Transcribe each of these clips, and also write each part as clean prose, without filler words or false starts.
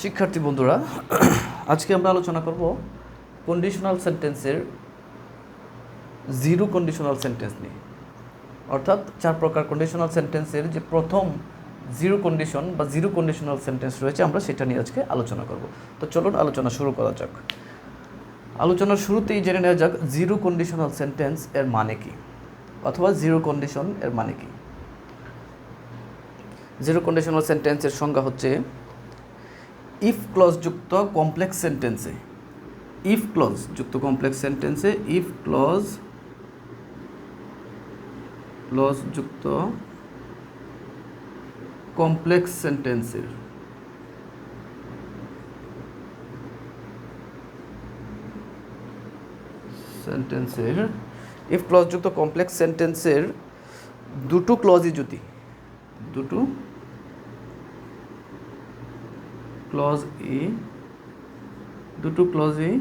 শিক্ষার্থী বন্ধুরা, আজকে আমরা আলোচনা করব কন্ডিশনাল সেন্টেন্সের জিরো কন্ডিশনাল সেন্টেন্স নিয়ে। অর্থাৎ চার প্রকার কন্ডিশনাল সেন্টেন্সের যে প্রথম জিরো কন্ডিশন বা জিরো কন্ডিশনাল সেন্টেন্স রয়েছে, আমরা সেটা নিয়ে আজকে আলোচনা করব। তো চলুন আলোচনা শুরু করা যাক। আলোচনার শুরুতেই জেনে নেওয়া যাক জিরো কন্ডিশনাল সেন্টেন্স এর মানে কি, অথবা জিরো কন্ডিশন এর মানে কি। জিরো কন্ডিশনাল সেন্টেন্সের সংজ্ঞা হচ্ছে ইফ ক্লজ যুক্ত কমপ্লেক্স সেন্টেন্সে, ইফ ক্লজ যুক্ত কমপ্লেক্স সেন্টেন্সে, ইফ ক্লজ যুক্ত কমপ্লেক্স সেন্টেন্সের ইফ ক্লজ যুক্ত কমপ্লেক্স সেন্টেন্সের দুটো ক্লজই যদি দুটো ক্লজই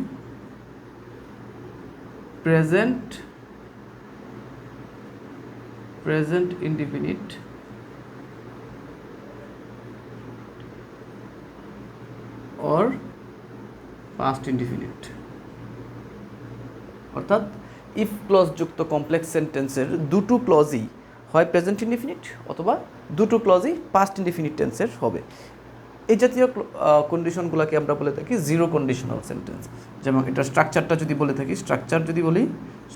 present indefinite or past indefinite। অর্থাৎ ইফ ক্লজ যুক্ত কমপ্লেক্স সেন্টেন্সের দুটো ক্লজই হয় প্রেজেন্ট ইনডিফিনিট অথবা দুটো ক্লজই পাস্ট ইনডিফিনিট টেন্সের হবে। এই জাতীয় কন্ডিশনগুলোকে আমরা বলে থাকি জিরো কন্ডিশনাল সেন্টেন্স। যেমন এটা স্ট্রাকচারটা যদি বলে থাকি,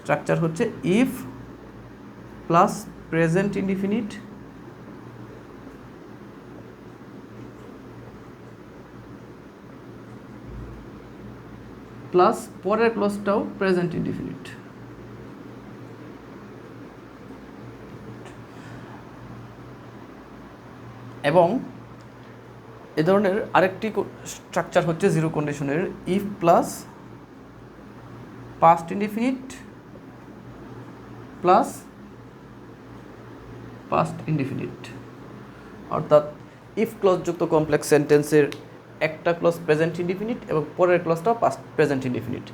স্ট্রাকচার হচ্ছে if plus present indefinite plus পরের ক্লজটাও প্রেজেন্ট ইনডিফিনিট। এবং এ ধরনের আরেকটি স্ট্রাকচার হচ্ছে জিরো কন্ডিশনের if plus past indefinite plus past indefinite. অর্থাৎ ইফ ক্লজ যুক্ত কমপ্লেক্স সেন্টেন্সের একটা ক্লজ প্রেজেন্ট ইনডিফিনিট এবং পরের ক্লজটাও past present indefinite.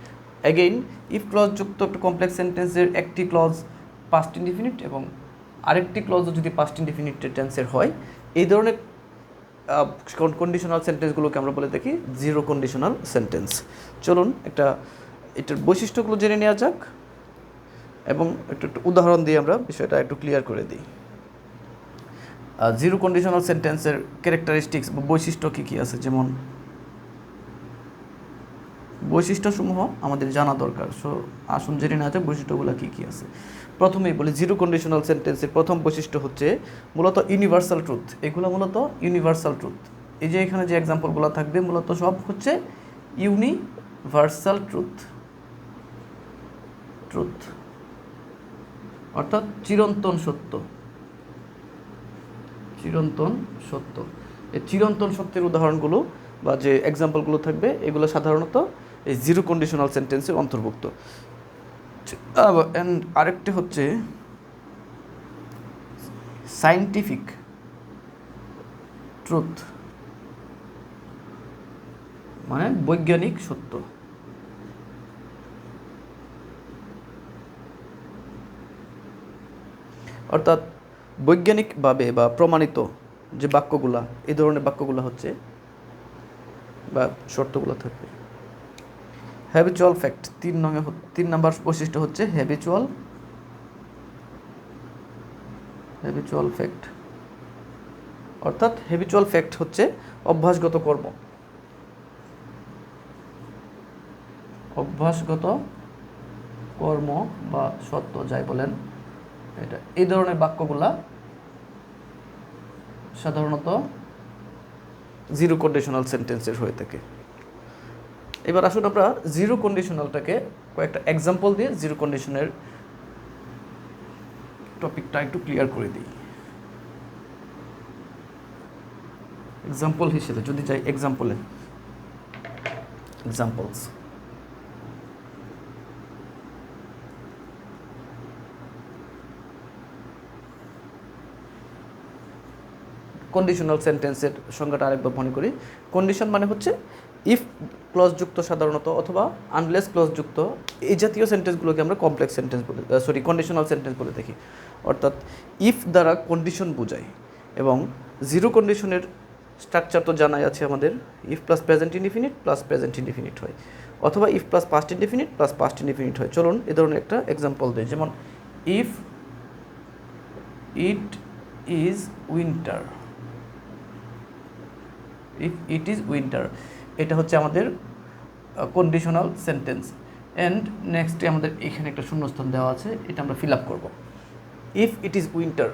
Again if clause যুক্ত একটা কমপ্লেক্স সেন্টেন্সের একটি ক্লজ পাস্ট ইনডিফিনিট এবং আরেকটি ক্লজও যদি পাস্ট ইনডিফিনিট টেন্সের হয়, এই ধরনের কন্ডিশনাল সেন্টেন্সগুলোকে আমরা বলে থাকি জিরো কন্ডিশনাল সেন্টেন্স। চলুন এটার বৈশিষ্ট্যগুলো জেনে নেওয়া যাক এবং একটু উদাহরণ দিয়ে আমরা বিষয়টা একটু ক্লিয়ার করে দিই। জিরো কন্ডিশনাল সেন্টেন্সের ক্যারেক্টারিস্টিক্স বা বৈশিষ্ট্য কী কী আছে, যেমন বৈশিষ্ট্যসমূহ আমাদের জানা দরকার। সো আসুন জেনে নেওয়া যাক বৈশিষ্ট্যগুলো কী কী আছে। প্রথমেই বলি জিরো কন্ডিশনাল সেন্টেন্সের প্রথম বৈশিষ্ট্য হচ্ছে মূলত ইউনিভার্সাল ট্রুথ। এগুলো মূলত ইউনিভার্সাল ট্রুথ। এই যে এখানে যে এক্সাম্পলগুলো থাকবে মূলত সব হচ্ছে ইউনিভার্সাল ট্রুথ, অর্থাৎ চিরন্তন সত্য। এই চিরন্তন সত্যের উদাহরণগুলো বা যে এক্সাম্পলগুলো থাকবে এগুলো সাধারণত এই জিরো কন্ডিশনাল সেন্টেন্সের অন্তর্ভুক্ত। আরেকটি হচ্ছে সায়েন্টিফিক ট্রুথ, মানে বৈজ্ঞানিক সত্য। অর্থাৎ বৈজ্ঞানিকভাবে বা প্রমাণিত যে বাক্যগুলা, এই ধরনের বাক্যগুলো হচ্ছে বা শর্তগুলো থাকবে। হ্যাবিচুয়াল ফ্যাক্ট, 3 নম্বর বৈশিষ্ট্য হচ্ছে হ্যাবিচুয়াল ফ্যাক্ট। অর্থাৎ হ্যাবিচুয়াল ফ্যাক্ট হচ্ছে অভ্যাসগত কর্ম বা সত্য যাই বলেন, এটা এই ধরনের বাক্যগুলা সাধারণত জিরো কন্ডিশনাল সেন্টেন্সের হয়ে থাকে। এবার আসুন আমরা জিরো কন্ডিশনালটাকে কয়েকটা এক্সাম্পল দিয়ে জিরো কন্ডিশনের টপিকটা একটু ক্লিয়ার করে দিই। এক্সাম্পল হিসেবে যদি যাই, এক্সাম্পলস কন্ডিশনাল সেন্টেন্সের সংজ্ঞাটা আরেকবার মনে করি। কন্ডিশন মানে হচ্ছে ইফ ক্লজ যুক্ত সাধারণত অথবা আনলেস ক্লজ যুক্ত এই জাতীয় সেন্টেন্সগুলোকে আমরা কমপ্লেক্স সেন্টেন্স বলে কন্ডিশনাল সেন্টেন্স বলে থাকি। অর্থাৎ ইফ দ্বারা কন্ডিশন বোঝায় এবং জিরো কন্ডিশনের স্ট্রাকচার তো জানাই আছে আমাদের, if plus present indefinite plus present indefinite হয়, অথবা if plus past indefinite plus past indefinite হয়। চলুন এ ধরনের একটা এক্সাম্পল দিই, যেমন if it is winter, if it is winter, এটা হচ্ছে আমাদের কন্ডিশনাল সেন্টেন্স। অ্যান্ড নেক্সটে আমাদের এখানে একটা শূন্যস্থান দেওয়া আছে, এটা আমরা ফিল আপ করবো। ইফ ইট ইজ উইন্টার,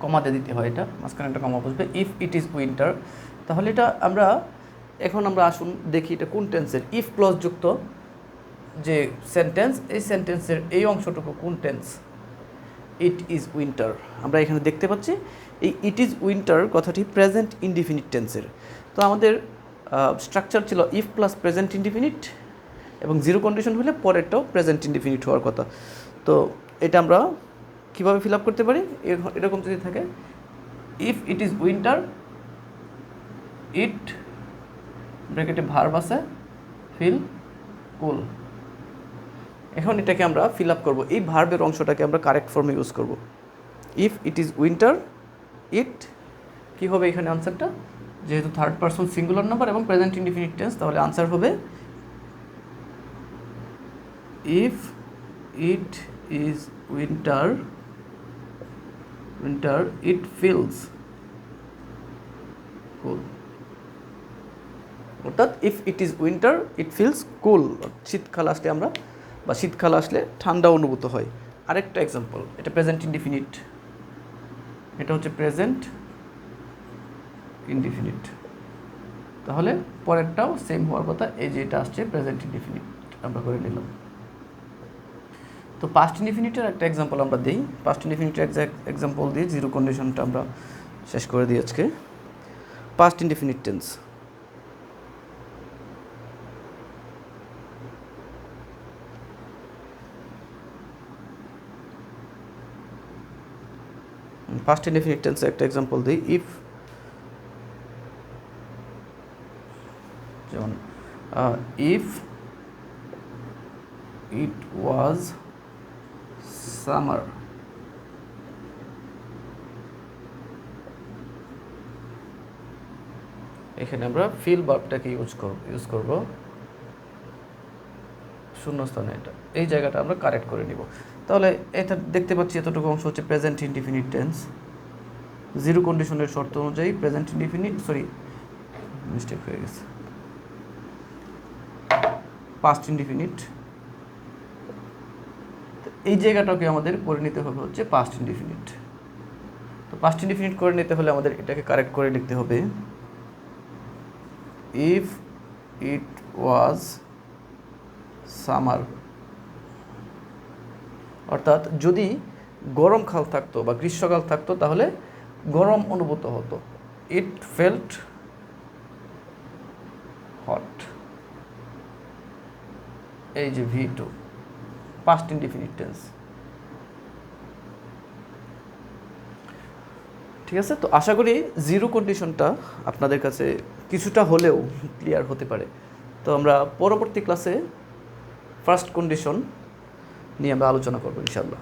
কমাতে দিতে হয়, এটা মাঝখানে একটা কমা বসবে, ইফ ইট ইজ উইন্টার। তাহলে এটা আমরা এখন আমরা আসুন দেখি এটা কোন টেন্সের, ইফ ক্লজ যুক্ত যে সেন্টেন্স, এই সেন্টেন্সের এই অংশটুকু কোন টেন্স, ইট ইজ উইন্টার। আমরা এখানে দেখতে পাচ্ছি এই ইট ইজ উইন্টার কথাটি প্রেজেন্ট ইনডিফিনিট টেন্সের। তো আমাদের স্ট্রাকচার ছিল ইফ প্লাস প্রেজেন্ট ইনডিফিনিট এবং জিরো কন্ডিশন হলে পরেরটাও প্রেজেন্ট ইনডিফিনিট হওয়ার কথা। তো এটা আমরা কীভাবে ফিল আপ করতে পারি, এরকম যদি থাকে, if it is winter, it ব্র্যাকেটে ভার্ব আছে, ফিল কুল। এখন এটাকে আমরা ফিল আপ করবো, এই ভার্বের অংশটাকে আমরা কারেক্ট ফর্মে ইউজ করব। If it is winter, it কী হবে এখানে আনসারটা, যেহেতু থার্ড পারসন সিঙ্গুলার নাম্বার এবং প্রেজেন্ট ইনডিফিনিট টেন্স, তাহলে আনসার হবে if it is winter, winter it feels cool. অর্থাৎ if it is winter it feels cool, শীতকাল আসলে আমরা বা শীতকাল আসলে ঠান্ডা অনুভূত হয়। আরেকটা এক্সাম্পল, এটা প্রেজেন্ট ইনডিফিনিট, এটা হচ্ছে প্রেজেন্ট ইনডিফিনিট, তাহলে পরেরটাও সেম হওয়ার কথা, এই যে এটা আসছে প্রেজেন্ট ইনডিফিনিট আমরা করে নিলাম। তো পাস্ট ইনডিফিনিটের একটা এক্সাম্পল আমরা দিই, পাস্ট ইনডিফিনিটের এক্সাম্পল দিয়ে জিরো কন্ডিশনটা আমরা শেষ করে দিই আজকে। Past indefinite tense, past indefinite টেন্সে একটা এক্সাম্পল দিই, ইফ, যেমন ইফ ইট ওয়াজ সামার, এখানে আমরা ফিল ভার্বটাকে ইউজ করব শূন্যস্থানে, এটা এই জায়গাটা আমরা কারেক্ট করে নিব। তাহলে এটা দেখতে পাচ্ছি এতটুকু অংশ হচ্ছে প্রেজেন্ট ইনডিফিনিট টেন্স, জিরো কন্ডিশনের শর্ত অনুযায়ী প্রেজেন্ট ইনডিফিনিট, সরি মিস্টেক হয়ে গেছে, পাস্ট ইনডিফিনিট। এই জায়গাটাকে আমাদের করে নিতে হবে হচ্ছে পাস্ট ইনডিফিনিট। তো পাস্ট ইনডিফিনিট করে নিতে হলে আমাদের এটাকে কারেক্ট করে লিখতে হবে, ইফ ইট ওয়াজ সামার, অর্থাৎ যদি গরমকাল থাকতো বা গ্রীষ্মকাল থাকতো তাহলে গরম অনুভূত হতো, ইট ফেল্ট হট, এই যে V2 পাস্ট ইনডিফিনিট টেন্স। ঠিক আছে, তো আশা করি জিরো কন্ডিশনটা আপনাদের কাছে কিছুটা হলেও ক্লিয়ার হতে পারে। তো আমরা পরবর্তী ক্লাসে ফার্স্ট কন্ডিশন নিয়ে আমরা আলোচনা করবো ইনশাআল্লাহ।